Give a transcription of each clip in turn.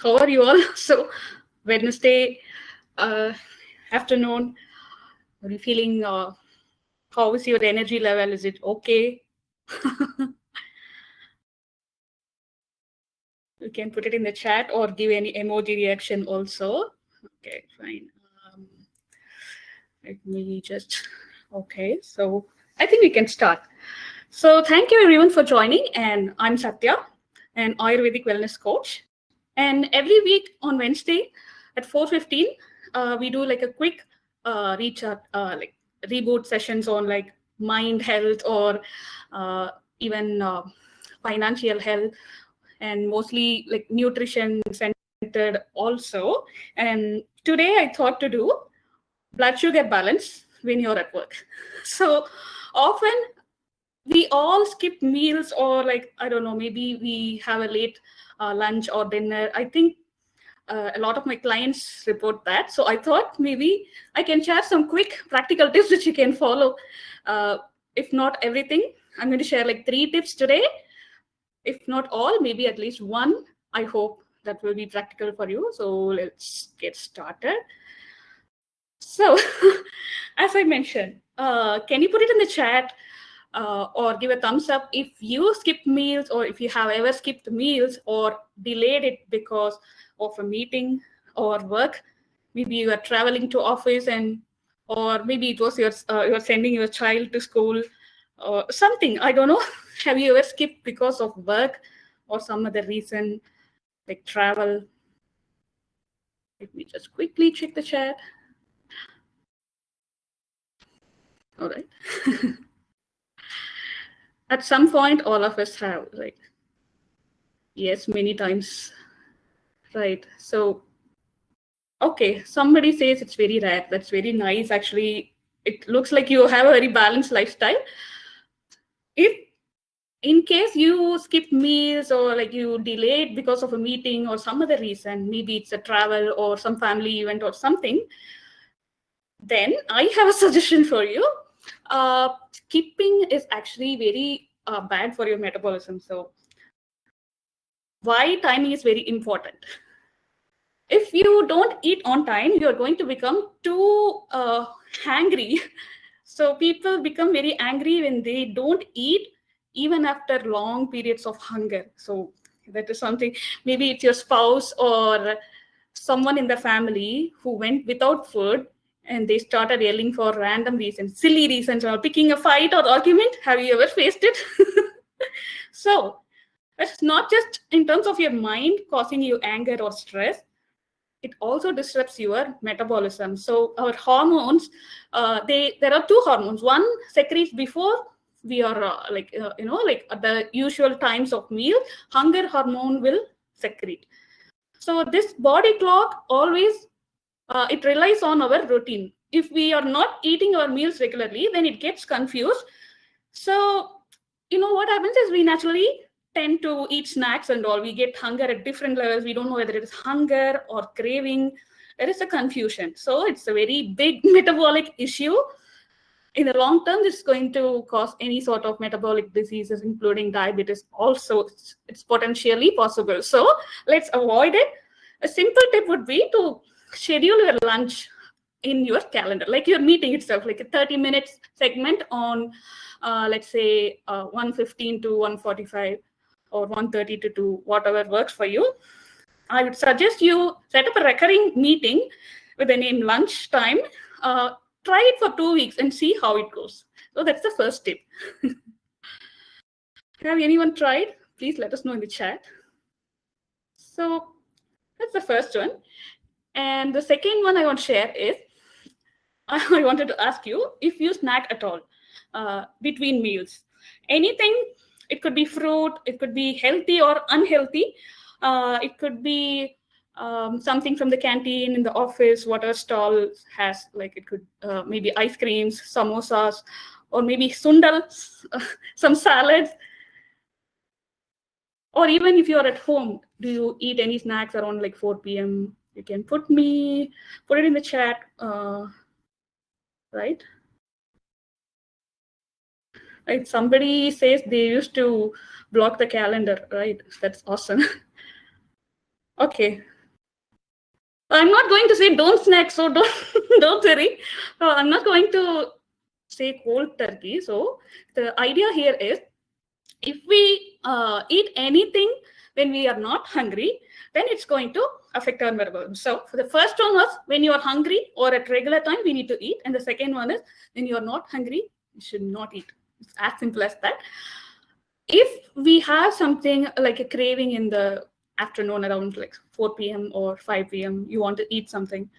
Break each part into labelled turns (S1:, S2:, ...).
S1: How are you all? So Wednesday afternoon, are you feeling? How is your energy level? Is it okay? You can put it in the chat or give any emoji reaction also. Okay, fine. Let me just. Okay, so I think we can start. So thank you everyone for joining, and I'm Satya, an Ayurvedic wellness coach. And every week on Wednesday at 4:15, we do like a quick recharge, like reboot sessions on like mind health or even financial health, and mostly like nutrition centered also. And today I thought to do blood sugar balance when you're at work. So often we all skip meals, or like I don't know, maybe we have a late lunch or dinner. I think a lot of my clients report that. So I thought maybe I can share some quick practical tips which you can follow. If not everything, I'm going to share like 3 tips today. If not all, maybe at least one. I hope that will be practical for you. So let's get started. So as I mentioned, can you put it in the chat or give a thumbs up if you skip meals, or if you have ever skipped meals or delayed it because of a meeting or work. Maybe you are traveling to office, and or maybe it was you're sending your child to school or something. I don't know. Have you ever skipped because of work or some other reason like travel? Let me just quickly check the chat. All right. At some point, all of us have, right? Yes, many times. Right. So, okay, somebody says it's very rare. That's very nice. Actually, it looks like you have a very balanced lifestyle. If in case you skip meals or like you delayed because of a meeting or some other reason, maybe it's a travel or some family event or something, then I have a suggestion for you. Skipping is actually very bad for your metabolism. So why timing is very important. If you don't eat on time, you're going to become too hangry. So people become very angry when they don't eat, even after long periods of hunger. So that is something, maybe it's your spouse or someone in the family who went without food and they started yelling for random reasons, silly reasons, or picking a fight or argument. Have you ever faced it? So it's not just in terms of your mind causing you anger or stress, it also disrupts your metabolism. So our hormones, there are two hormones. One secretes before we are like at the usual times of meal. Hunger hormone will secrete. So this body clock always it relies on our routine. If we are not eating our meals regularly, then it gets confused. So what happens is we naturally tend to eat snacks and all. We get hunger at different levels. We don't know whether it is hunger or craving. There is a confusion. So it's a very big metabolic issue. In the long term, this is going to cause any sort of metabolic diseases, including diabetes. Also, it's potentially possible. So let's avoid it. A simple tip would be to schedule your lunch in your calendar, like your meeting itself, like a 30 minutes segment on, let's say, 1:15 to 1:45 or 1:30 to 2, whatever works for you. I would suggest you set up a recurring meeting with the name lunchtime. Try it for 2 weeks and see how it goes. So that's the first tip. Have anyone tried? Please let us know in the chat. So that's the first one. And the second one I want to share is, I wanted to ask you if you snack at all between meals. Anything, it could be fruit, it could be healthy or unhealthy. It could be something from the canteen in the office, whatever stall has, like it could maybe ice creams, samosas, or maybe sundal, some salads. Or even if you're at home, do you eat any snacks around like 4 p.m.? You can put it in the chat, right? Right, somebody says they used to block the calendar, right? That's awesome. Okay. I'm not going to say don't snack, so don't don't worry. I'm not going to say cold turkey. So the idea here is, if we eat anything when we are not hungry, then it's going to affect our metabolism. So the first one was when you are hungry or at regular time, we need to eat. And the second one is when you are not hungry, you should not eat. It's as simple as that. If we have something like a craving in the afternoon around like 4 p.m. or 5 p.m., you want to eat something,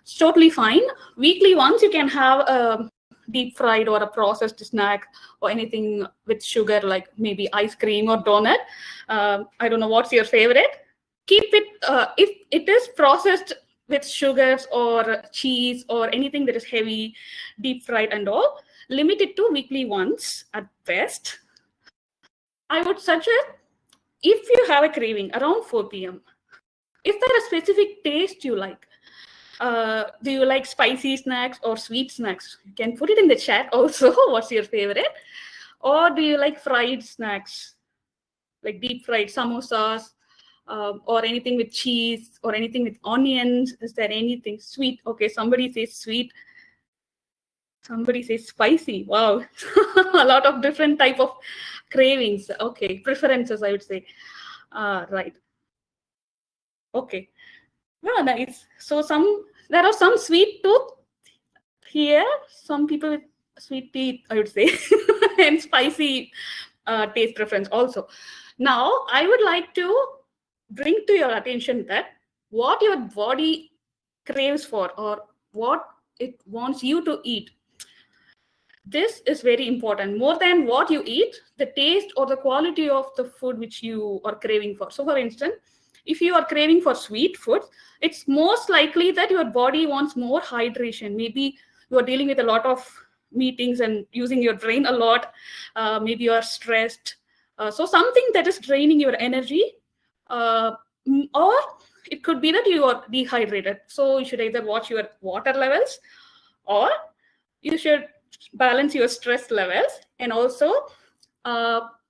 S1: it's totally fine. Weekly once you can have a deep fried or a processed snack or anything with sugar, like maybe ice cream or donut. I don't know what's your favorite. Keep it, if it is processed with sugars or cheese or anything that is heavy, deep fried and all, limit it to weekly once at best. I would suggest, if you have a craving around 4 p.m., is there a specific taste you like? Do you like spicy snacks or sweet snacks? You can put it in the chat also. What's your favorite? Or do you like fried snacks, like deep fried samosas, or anything with cheese or anything with onions? Is there anything sweet? Okay, somebody says sweet. Somebody says spicy. Wow, a lot of different type of cravings. Okay, preferences, I would say. Right. Okay. Yeah, nice. So there are some sweet tooth here. Some people with sweet teeth, I would say, and spicy taste preference also. Now, I would like to bring to your attention that what your body craves for or what it wants you to eat. This is very important. More than what you eat, the taste or the quality of the food which you are craving for. So, for instance, if you are craving for sweet food, it's most likely that your body wants more hydration. Maybe you are dealing with a lot of meetings and using your brain a lot. Maybe you are stressed. So something that is draining your energy, or it could be that you are dehydrated. So you should either watch your water levels, or you should balance your stress levels. And also,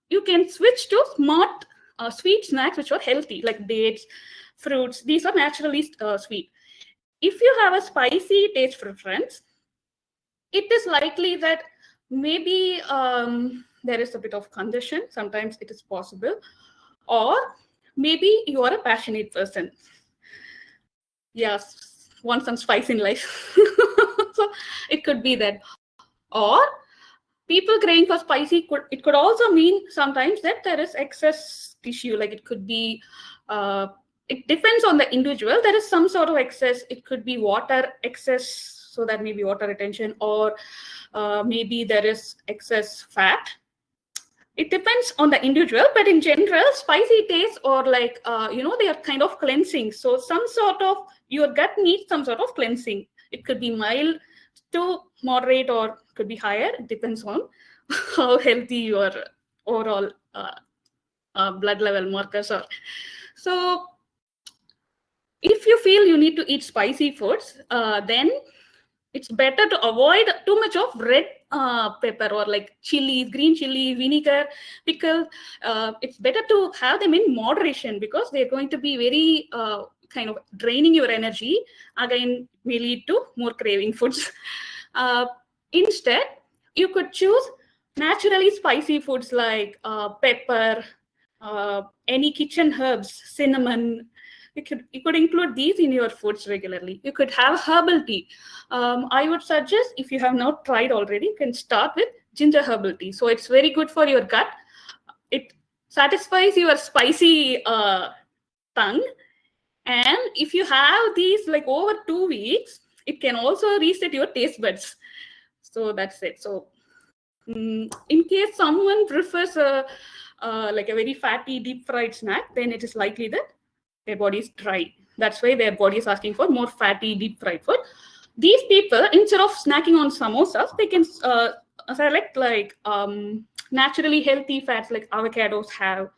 S1: you can switch to smart sweet snacks which are healthy, like dates, fruits. These are naturally sweet. If you have a spicy taste preference, it is likely that maybe there is a bit of congestion. Sometimes it is possible. Or maybe you are a passionate person. Yes, want some spice in life. So it could be that. Or people craving for spicy, it could also mean sometimes that there is excess tissue. Like it could be, it depends on the individual. There is some sort of excess. It could be water excess, so that may be water retention, or maybe there is excess fat. It depends on the individual, but in general, spicy tastes or like, they are kind of cleansing. So some sort of, your gut needs some sort of cleansing. It could be mild to moderate or could be higher. It depends on how healthy your overall blood level markers are. So if you feel you need to eat spicy foods, then it's better to avoid too much of red pepper or like chili, green chili, vinegar, pickle. It's better to have them in moderation, because they're going to be very kind of draining your energy. Again, may lead to more craving foods. Instead, you could choose naturally spicy foods like pepper, any kitchen herbs, cinnamon. You could include these in your foods regularly. You could have herbal tea. I would suggest, if you have not tried already, you can start with ginger herbal tea. So it's very good for your gut. It satisfies your spicy tongue. And if you have these like over 2 weeks, it can also reset your taste buds. So that's it. So in case someone prefers like a very fatty deep fried snack, then it is likely that their body is dry. That's why their body is asking for more fatty deep fried food. These people, instead of snacking on samosas, they can select like naturally healthy fats like avocados have,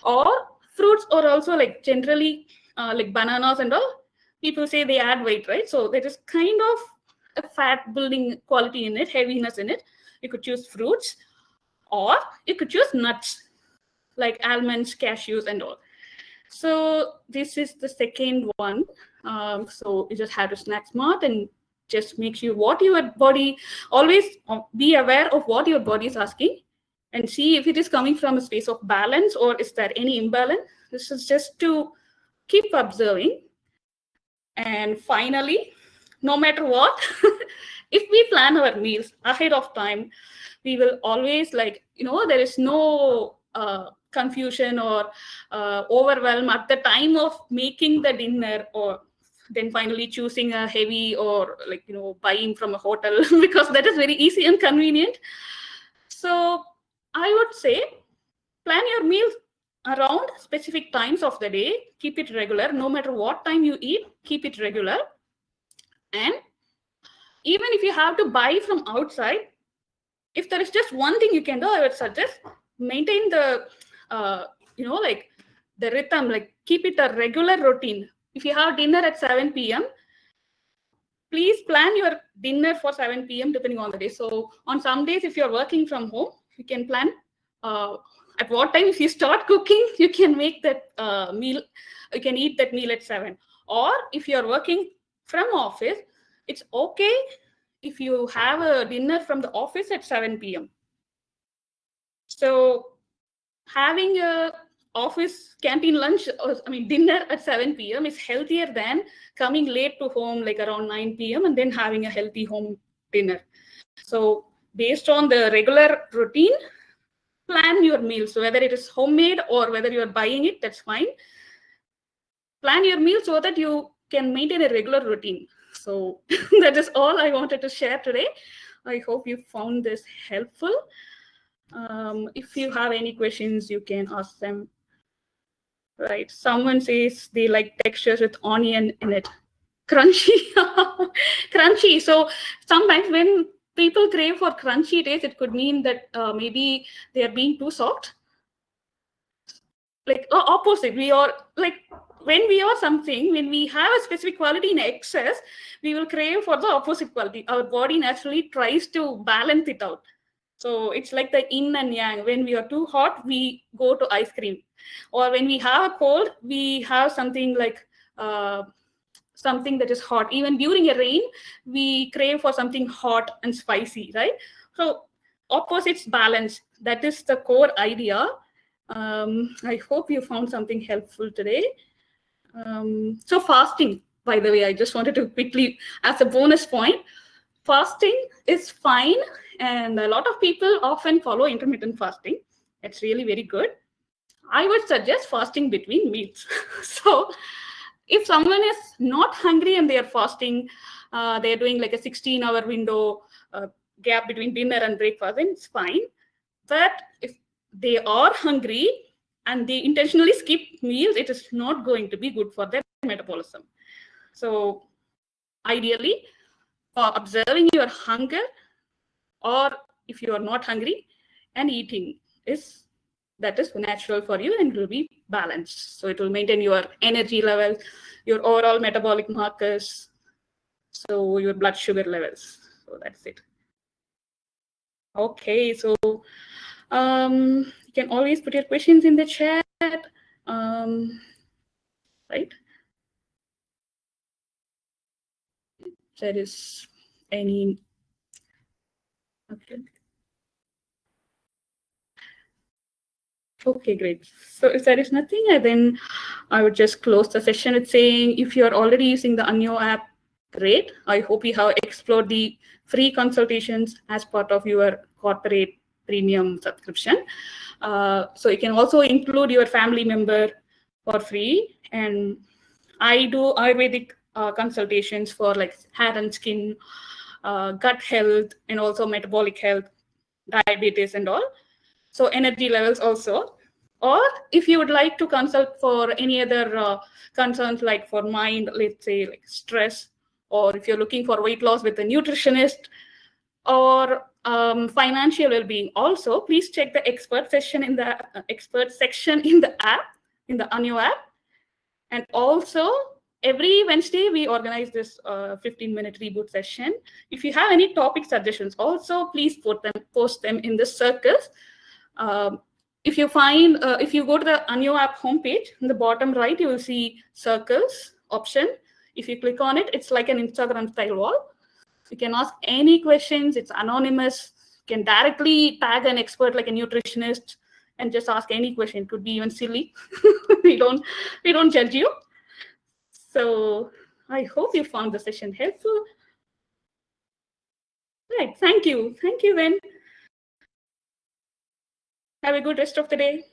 S1: or fruits, or also like generally like bananas and all. People say they add weight, right? So there is kind of a fat building quality in it, heaviness in it. You could choose fruits, or you could choose nuts like almonds, cashews, and all. So this is the second one. So you just have to snack smart and just make sure what your body, always be aware of what your body is asking and see if it is coming from a space of balance or is there any imbalance. This is just to keep observing. And finally, no matter what, if we plan our meals ahead of time, we will always there is no confusion or overwhelm at the time of making the dinner, or then finally choosing a heavy or buying from a hotel because that is very easy and convenient. So I would say plan your meals around specific times of the day. Keep it regular. No matter what time you eat, keep it regular. And even if you have to buy from outside, if there is just one thing you can do, I would suggest maintain the, the rhythm, keep it a regular routine. If you have dinner at 7 p.m., please plan your dinner for 7 p.m. depending on the day. So on some days, if you're working from home, you can plan at what time. If you start cooking, you can make that meal, you can eat that meal at 7. Or if you're working from office, it's okay if you have a dinner from the office at 7 p.m. So having a office canteen lunch, dinner at 7 p.m. is healthier than coming late to home, like around 9 p.m. and then having a healthy home dinner. So based on the regular routine, plan your meals. So whether it is homemade or whether you're buying it, that's fine. Plan your meal so that you can maintain a regular routine. So that is all I wanted to share today. I hope you found this helpful. If you have any questions, you can ask them. Right. Someone says they like textures with onion in it. Crunchy. Crunchy. So sometimes when people crave for crunchy taste, it could mean that maybe they are being too soft. Like opposite. We are like, when we are something, when we have a specific quality in excess, we will crave for the opposite quality. Our body naturally tries to balance it out. So it's like the yin and yang. When we are too hot, we go to ice cream. Or when we have a cold, we have something like something that is hot. Even during a rain, we crave for something hot and spicy, right? So opposites balance. That is the core idea. I hope you found something helpful today. So fasting, by the way, I just wanted to quickly, as a bonus point, fasting is fine. And a lot of people often follow intermittent fasting. It's really very good. I would suggest fasting between meals. So if someone is not hungry and they are fasting, they're doing like a 16-hour window gap between dinner and breakfast, then it's fine. But if they are hungry and they intentionally skip meals, it is not going to be good for their metabolism. So ideally, for observing your hunger, or if you are not hungry and eating, that is natural for you and it will be balanced. So it will maintain your energy levels, your overall metabolic markers, so your blood sugar levels. So that's it. Okay, so you can always put your questions in the chat, right? If there is any, okay. Okay, great. So if there is nothing, then I would just close the session with saying, if you're already using the Anyo app, great. I hope you have explored the free consultations as part of your corporate premium subscription. So you can also include your family member for free. And I do Ayurvedic consultations for like hair and skin, gut health, and also metabolic health, diabetes and all. So energy levels also. Or if you would like to consult for any other concerns, like for mind, let's say like stress, or if you're looking for weight loss with a nutritionist, or financial well-being, also please check the expert section in the expert section in the app, in the Anyo app. And also every Wednesday we organize this 15-minute reboot session. If you have any topic suggestions, also please post them in the circles. if you find, if you go to the Anyo app homepage, in the bottom right, you will see circles option. If you click on it, it's like an Instagram style wall. You can ask any questions. It's anonymous. You can directly tag an expert like a nutritionist and just ask any question. It could be even silly. we don't judge you. So I hope you found the session helpful. Right. Thank you. Thank you, Ven. Have a good rest of the day.